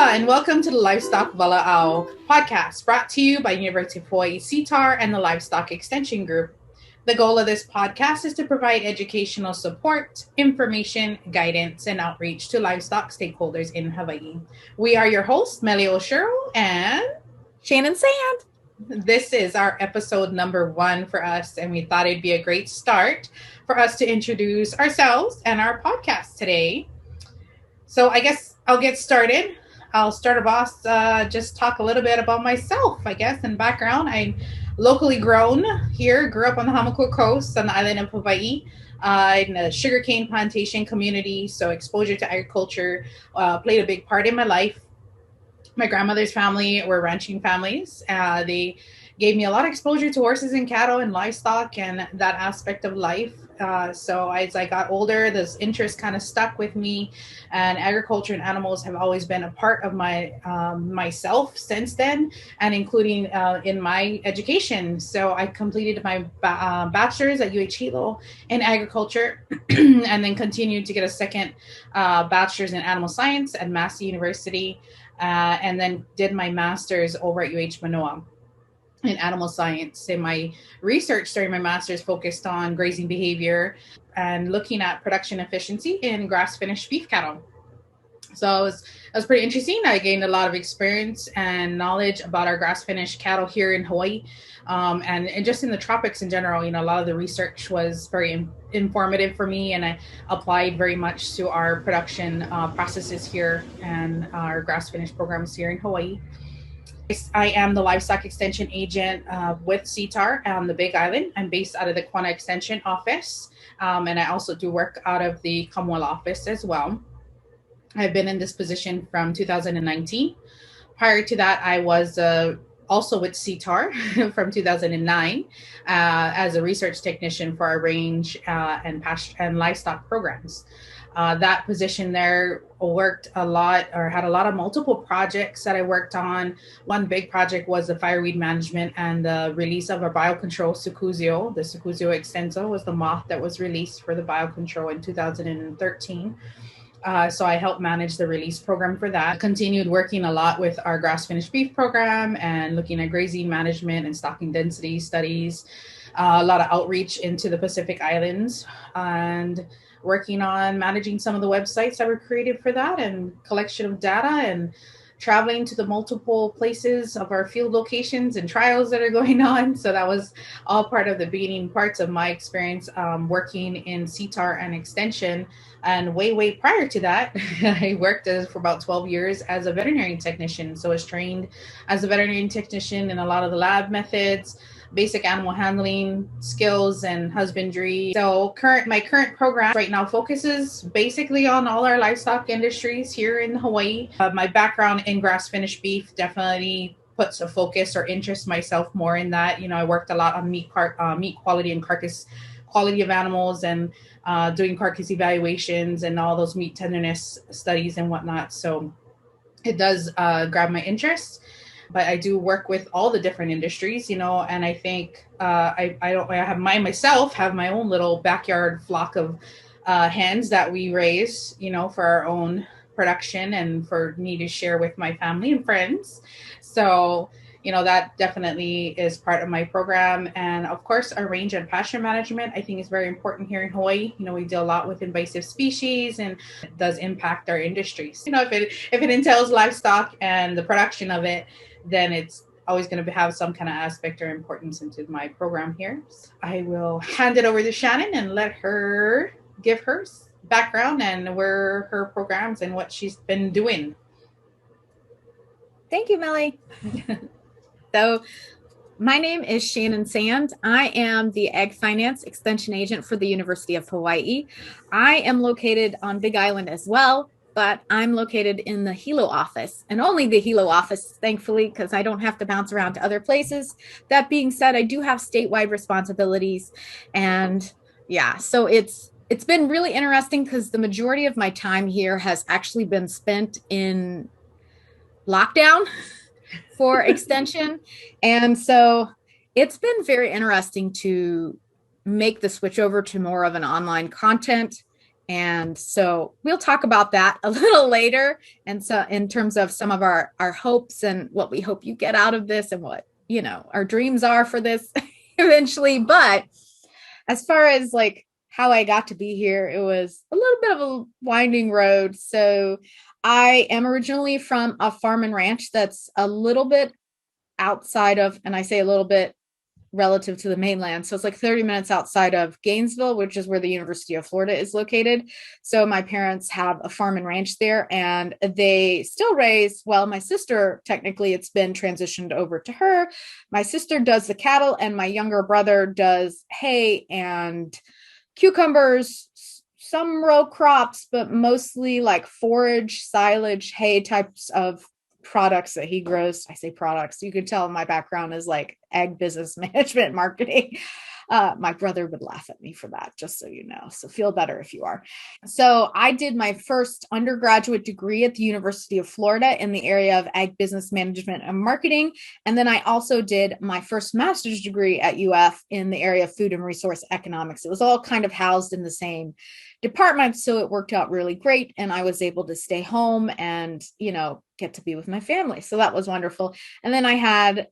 Aloha and welcome to the Livestock Wala'au podcast, brought to you by University of Hawaii CTAR and the Livestock Extension Group. The goal of this podcast is to provide educational support, information, guidance, and outreach to livestock stakeholders in Hawaii. We are your hosts, Melly Oshiro and Shannon Sand. This is our episode number 1 for us, and we thought it'd be a great start for us to introduce ourselves and our podcast today. So I guess I'll get started. I'll start just talk a little bit about myself, I guess, and background. I'm locally grown here, grew up on the Hamakua Coast on the island of Hawaii, in a sugarcane plantation community. So exposure to agriculture played a big part in my life. My grandmother's family were ranching families. They gave me a lot of exposure to horses and cattle and livestock and that aspect of life. So as I got older, this interest kind of stuck with me, and agriculture and animals have always been a part of my myself since then, and including in my education. So I completed my bachelor's at UH Hilo in agriculture, and then continued to get a second bachelor's in animal science at Massey University, and then did my master's over at UH Manoa in animal science. And my research during my master's focused on grazing behavior and looking at production efficiency in grass-finished beef cattle. So it was pretty interesting. I gained a lot of experience and knowledge about our grass-finished cattle here in Hawaii, and just in the tropics in general. You know, a lot of the research was very informative for me, and I applied very much to our production processes here and our grass-finished programs here in Hawaii. I am the livestock extension agent with CTAR on the Big Island. I'm based out of the Quanah Extension office, and I also do work out of the Commonwealth office as well. I've been in this position from 2019. Prior to that, I was also with CTAR from 2009 as a research technician for our range and pasture and livestock programs. That position there worked a lot, or had a lot of multiple projects that I worked on. One big project was the fireweed management and the release of our biocontrol Sucuzio. The Sucuzio extenso was the moth that was released for the biocontrol in 2013. So I helped manage the release program for that. I continued working a lot with our grass-finished beef program and looking at grazing management and stocking density studies, a lot of outreach into the Pacific Islands, and working on managing some of the websites that were created for that, and collection of data, and traveling to the multiple places of our field locations and trials that are going on. So that was all part of the beginning parts of my experience working in CTAR and extension. And way prior to that, I worked for about 12 years as a veterinary technician. So I was trained as a veterinary technician in a lot of the lab methods, basic animal handling skills, and husbandry. So my current program right now focuses basically on all our livestock industries here in Hawaii. My background in grass-finished beef definitely puts a focus or interest myself more in that. You know, I worked a lot on meat quality and carcass quality of animals, and doing carcass evaluations and all those meat tenderness studies and whatnot. So it does grab my interest. But I do work with all the different industries, you know, and I think I have my own little backyard flock of hens that we raise, you know, for our own production and for me to share with my family and friends. So, you know, that definitely is part of my program. And of course, our range and pasture management, I think, is very important here in Hawaii. You know, we deal a lot with invasive species, and it does impact our industries. You know, if it entails livestock and the production of it, then it's always going to have some kind of aspect or importance into my program here. So I will hand it over to Shannon and let her give her background and where her programs and what she's been doing. Thank you, Melly. So my name is Shannon Sand. I am the Ag Finance Extension Agent for the University of Hawaii. I am located on Big Island as well, but I'm located in the Hilo office, and only the Hilo office, thankfully, because I don't have to bounce around to other places. That being said, I do have statewide responsibilities, and yeah, so it's been really interesting because the majority of my time here has actually been spent in lockdown for extension. And so it's been very interesting to make the switch over to more of an online content And so we'll talk about that a little later. And so in terms of some of our hopes and what we hope you get out of this and what, our dreams are for this eventually. But as far as like how I got to be here, it was a little bit of a winding road. So I am originally from a farm and ranch that's a little bit outside of, and I say a little bit relative to the mainland. So it's like 30 minutes outside of Gainesville, which is where the University of Florida is located. So my parents have a farm and ranch there, and they still raise, well, my sister, technically it's been transitioned over to her. My sister does the cattle, and my younger brother does hay and cucumbers, some row crops, but mostly like forage, silage, hay types of products that he grows. I say products. You can tell my background is like ag business management marketing. My brother would laugh at me for that, just so you know. So feel better if you are. So I did my first undergraduate degree at the University of Florida in the area of ag business management and marketing. And then I also did my first master's degree at UF in the area of food and resource economics. It was all kind of housed in the same department. So it worked out really great. And I was able to stay home and, get to be with my family. So that was wonderful. And then I had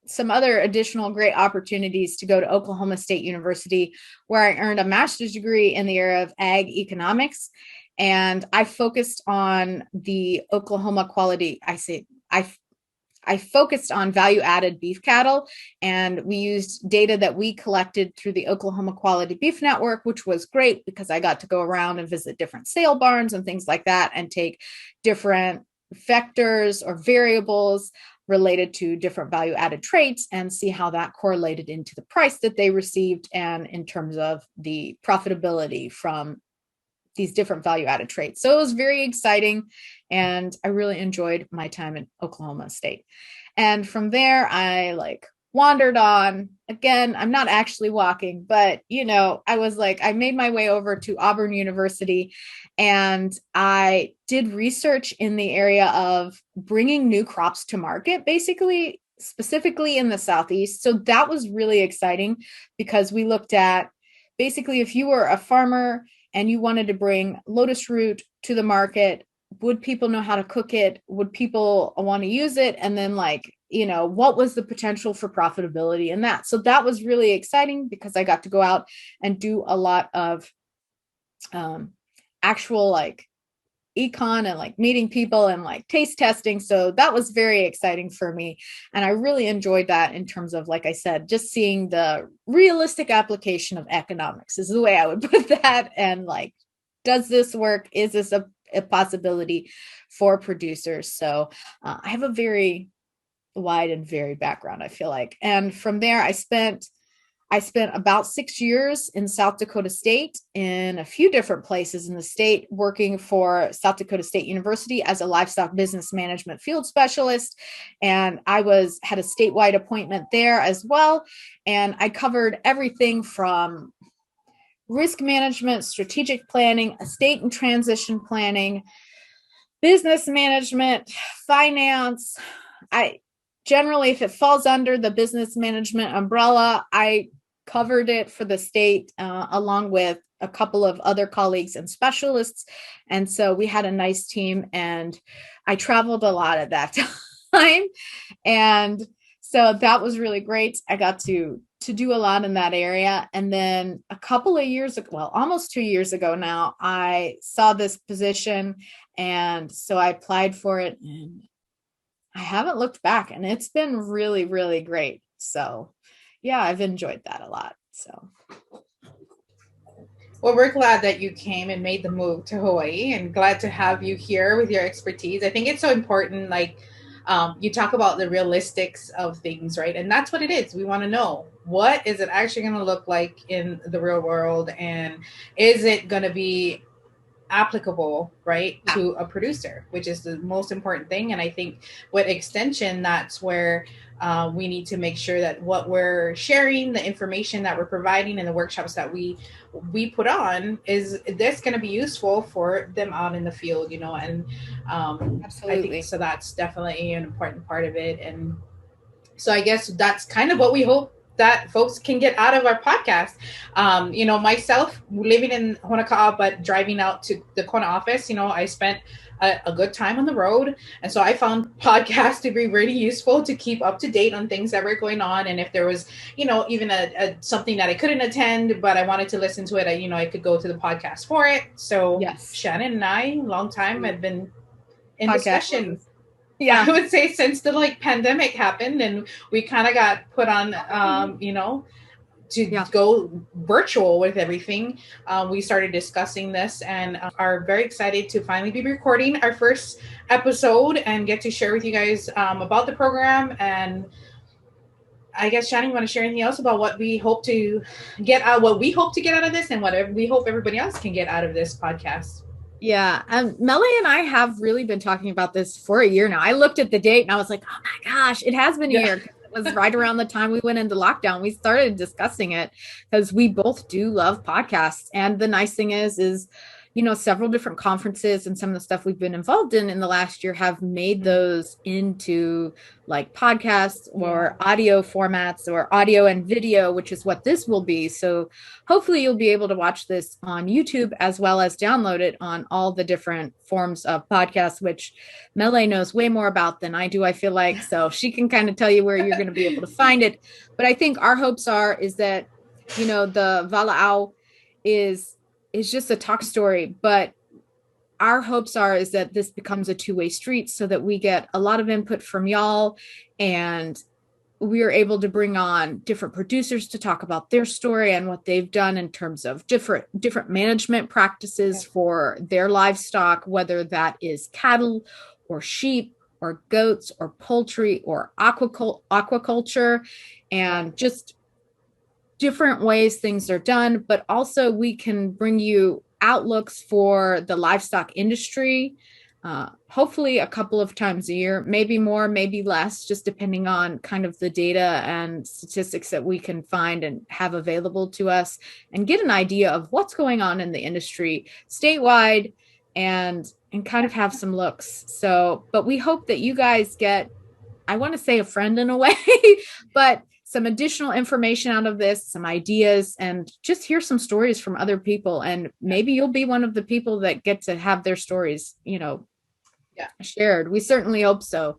some other additional great opportunities to go to Oklahoma State University, where I earned a master's degree in the area of ag economics. And I focused on the Oklahoma quality. I focused on value added beef cattle, and we used data that we collected through the Oklahoma Quality Beef Network, which was great because I got to go around and visit different sale barns and things like that and take different vectors or variables related to different value added traits and see how that correlated into the price that they received and in terms of the profitability from these different value added traits. So it was very exciting, and I really enjoyed my time in Oklahoma State. And from there, I wandered on. Again, I'm not actually walking, but I was I made my way over to Auburn University, and I did research in the area of bringing new crops to market, basically, specifically in the Southeast. So that was really exciting because we looked at basically if you were a farmer and you wanted to bring lotus root to the market, would people know how to cook it? Would people want to use it? And then what was the potential for profitability in that? So that was really exciting because I got to go out and do a lot of actual econ and meeting people and taste testing. So that was very exciting for me. And I really enjoyed that in terms of, like I said, just seeing the realistic application of economics is the way I would put that. And does this work? Is this a possibility for producers? So I have a very wide and varied background, I feel like. And from there, I spent about 6 years in South Dakota State in a few different places in the state, working for South Dakota State University as a livestock business management field specialist. And I had a statewide appointment there as well. And I covered everything from risk management, strategic planning, estate and transition planning, business management, finance. Generally, if it falls under the business management umbrella, I covered it for the state along with a couple of other colleagues and specialists. And so we had a nice team, and I traveled a lot at that time. And so that was really great. I got to do a lot in that area. And then a couple of years ago, well, almost 2 years ago now, I saw this position. And so I applied for it, and I haven't looked back, and it's been really, really great. So yeah, I've enjoyed that a lot. So. Well, we're glad that you came and made the move to Hawaii, and glad to have you here with your expertise. I think it's so important. You talk about the realistics of things, right? And that's what it is. We want to know, what is it actually going to look like in the real world? And is it going to be applicable, right, to a producer, which is the most important thing. And I think with extension, that's where we need to make sure that what we're sharing, the information that we're providing in the workshops that we put on, is this going to be useful for them out in the field, and Absolutely. I think so that's definitely an important part of it. And so I guess that's kind of what we hope that folks can get out of our podcast. Myself living in Honoka'a, but driving out to the Kona office, I spent a good time on the road. And so I found podcasts to be really useful to keep up to date on things that were going on. And if there was, even a something that I couldn't attend, but I wanted to listen to it, I could go to the podcast for it. So yes. Shannon and I, long time, have been in discussion. Yeah, I would say since the pandemic happened and we kind of got put on, to go virtual with everything. We started discussing this and are very excited to finally be recording our first episode and get to share with you guys about the program. And I guess, Shannon, you want to share anything else about what we hope to get out of this and what we hope everybody else can get out of this podcast? Yeah. Melly and I have really been talking about this for a year now. I looked at the date and I was like, oh my gosh, it has been a year. It was right around the time we went into lockdown. We started discussing it because we both do love podcasts. And the nice thing is, several different conferences and some of the stuff we've been involved in the last year have made those into podcasts or audio formats or audio and video, which is what this will be. So hopefully you'll be able to watch this on YouTube as well as download it on all the different forms of podcasts, which Mele knows way more about than I do, I feel like. So she can kind of tell you where you're going to be able to find it. But I think our hopes is that, the Walaʻau is just a talk story, but our hopes is that this becomes a two-way street so that we get a lot of input from y'all and we are able to bring on different producers to talk about their story and what they've done in terms of different management practices for their livestock, whether that is cattle or sheep or goats or poultry or aquaculture, and just different ways things are done. But also we can bring you outlooks for the livestock industry, hopefully a couple of times a year, maybe more, maybe less, just depending on kind of the data and statistics that we can find and have available to us, and get an idea of what's going on in the industry statewide and kind of have some looks. So, but we hope that you guys get, I want to say a friend in a way, but some additional information out of this, some ideas, and just hear some stories from other people. And maybe you'll be one of the people that get to have their stories, shared. We certainly hope so.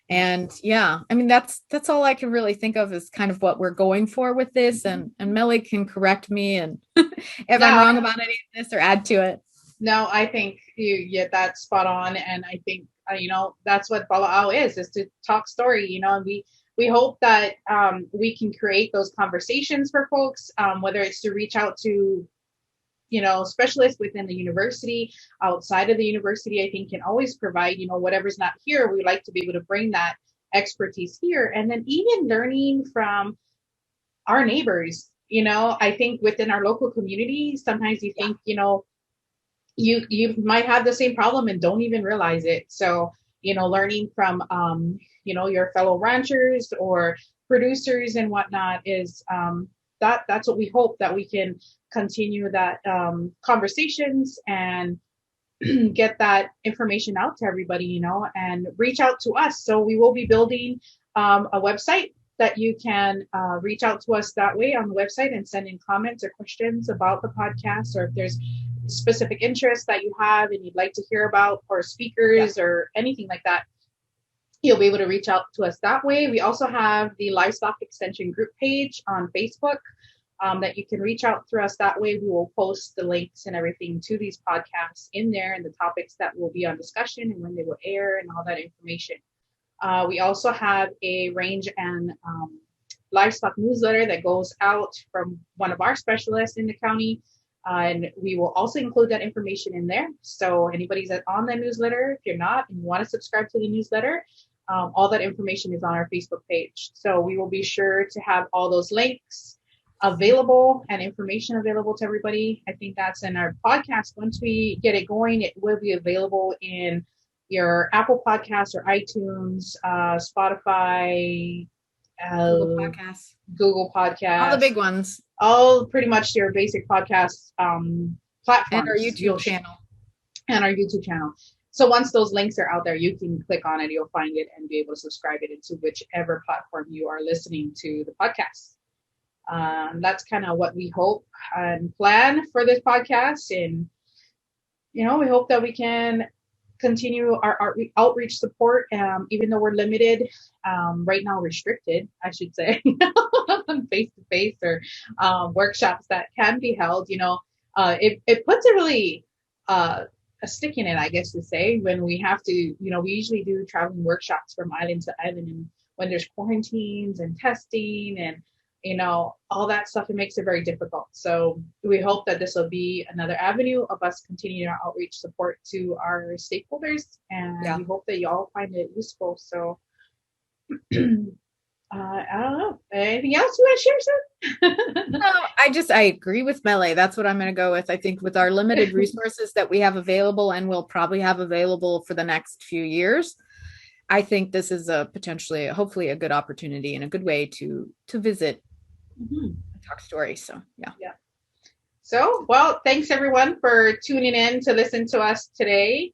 And that's all I can really think of is kind of what we're going for with this. And Melly can correct me and if I'm wrong about any of this or add to it. No, I think you get that spot on. And I think, that's what Walaʻau is to talk story, and we hope that we can create those conversations for folks, whether it's to reach out to, specialists within the university, outside of the university. I think can always provide, whatever's not here. We like to be able to bring that expertise here. And then even learning from our neighbors, I think within our local community, sometimes you think, you might have the same problem and don't even realize it. So, learning from, your fellow ranchers or producers and whatnot is that's what we hope, that we can continue that conversations and get that information out to everybody, and reach out to us. So we will be building a website that you can reach out to us that way on the website and send in comments or questions about the podcast, or if there's specific interests that you have and you'd like to hear about, or speakers or anything like that, you'll be able to reach out to us that way. We also have the Livestock Extension group page on Facebook that you can reach out through us that way. We will post the links and everything to these podcasts in there, and the topics that will be on discussion and when they will air and all that information. We also have a range and livestock newsletter that goes out from one of our specialists in the county. And we will also include that information in there. So anybody's on the newsletter, if you're not and you want to subscribe to the newsletter, all that information is on our Facebook page. So we will be sure to have all those links available and information available to everybody. I think that's in our podcast. Once we get it going, it will be available in your Apple Podcasts or iTunes, Spotify, Google Podcasts, all the big ones, all pretty much your basic podcast platforms, and our YouTube channel. So once those links are out there, you can click on it, you'll find it and be able to subscribe it into whichever platform you are listening to the podcast. That's kind of what we hope and plan for this podcast. And, we hope that we can continue our outreach support, even though we're limited, right now restricted, I should say, on face to face or workshops that can be held. It puts a really a stick in it, I guess to say, when we have to, we usually do traveling workshops from island to island, and when there's quarantines and testing and all that stuff, it makes it very difficult. So we hope that this will be another avenue of us continuing our outreach support to our stakeholders, and we hope that y'all find it useful. So I don't know. Anything else you want to share, sir? No, I agree with Mele. That's what I'm going to go with. I think with our limited resources that we have available and will probably have available for the next few years, I think this is a potentially, hopefully, a good opportunity and a good way to visit, talk stories. So yeah. So, well, thanks everyone for tuning in to listen to us today.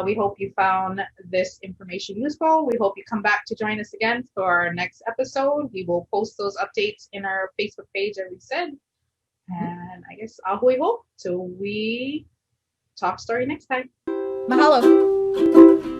We hope you found this information useful. We hope you come back to join us again for our next episode. We will post those updates in our Facebook page, as we said. And I guess ahoy ho till we talk story next time. Mahalo.